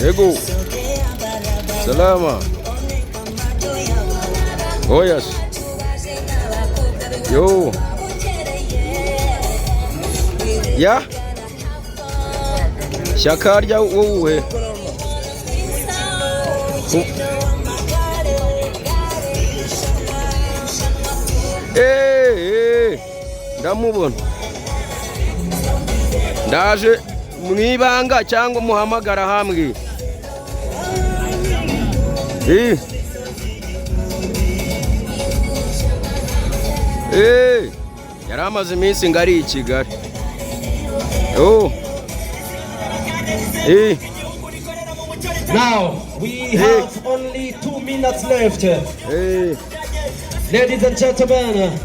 Ego. Salama. Oh yes. Yo. Ya. Shakarya wowe. Ndamubona. Ndaje mwibanga cyangwa muhamagara hamwe. Yari amaze iminsi ngari i Kigali. Now we have only 2 minutes left. Ladies and gentlemen.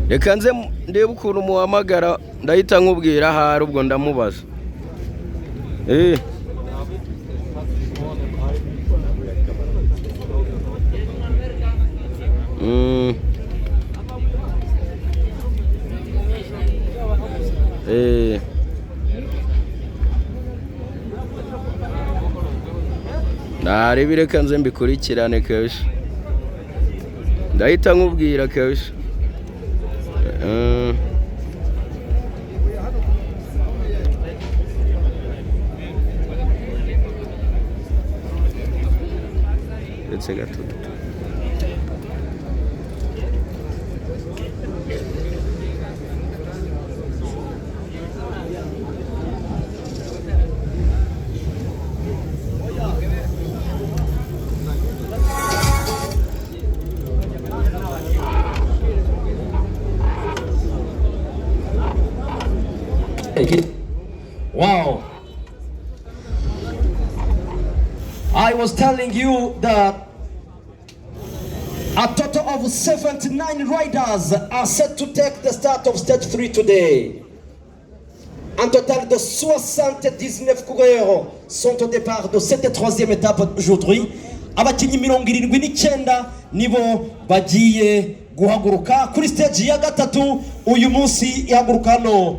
Reka nze ndebe ukuntu muhamagara ndahita nkubwira ahari ubwo ndamubaza. Narebe reka nze mbikurikirane kesho. Ndahita nkubwira kesho. Let's get to it. Wow. I was telling you that a total of 79 riders are set to take the start of stage 3 today. Un total de 79 coureurs sont au départ de cette troisième étape aujourd'hui. Abakinyi 79 nibo bagiye guhaguruka kuri stage ya gatatu uyu munsi ihaguruka no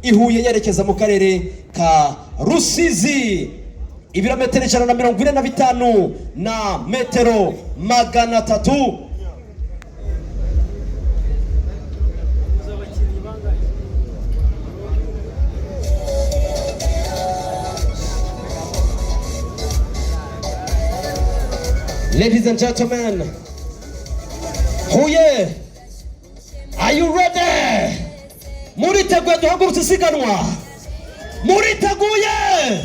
Ihuye yerekeza mu karere ka Rusizi. Ibirometero 145 na metero 300. Ladies and gentlemen, Huye, are you ready? Muriteguye duhagurutse isiganwa. Muriteguye.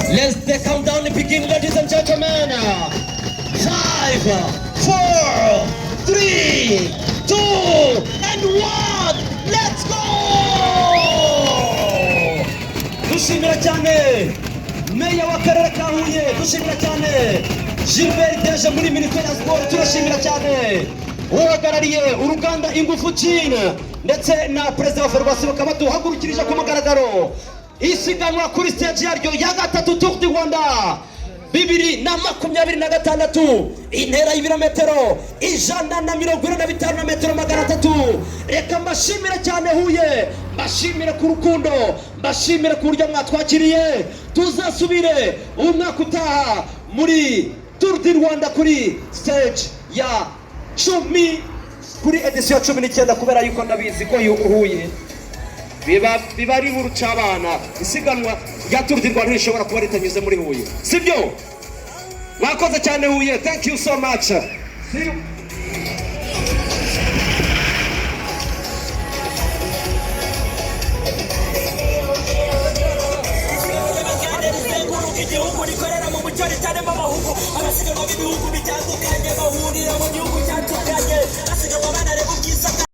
Let the countdown begin, ladies and gentlemen. 5, 4, 3, 2, and 1. Let's go! Dushimira cyane Meya w'akarere ka Huye, dushimira cyane Gilbert Deje muri Minisiteri ya Siporo, turashimira cyane uhagarariye uruganda Ingufu Gin ndetse na Perezida wa Ferwafa bakaba duhagurukirije ku mugaragaro isiganwa kuri stage yaryo ya gatatu Tour du Rwanda 2026 intera y'ibirometero 145 na metero 300. Reka mbashimira cyane Huye, mbashimira ku rukundo, mbashimira ku buryo mwatwakiriye. Tuzasubire umwaka utaha muri Tour du Rwanda kuri stage ya 10 kuri edition ya 19 kubera yuko ndabizi ko Huye biba ari urucabana isiganwa ya Tour du Rwanda rishobora kuba ritanyuze muri Huye, sibyo? Mwakoze cyane Huye, thank you so much. See you. Igihugu rikorera mu mucyo ritarimo amahugu, abasiganwa b'ibihugu bitandukanye bahurira mu gihugu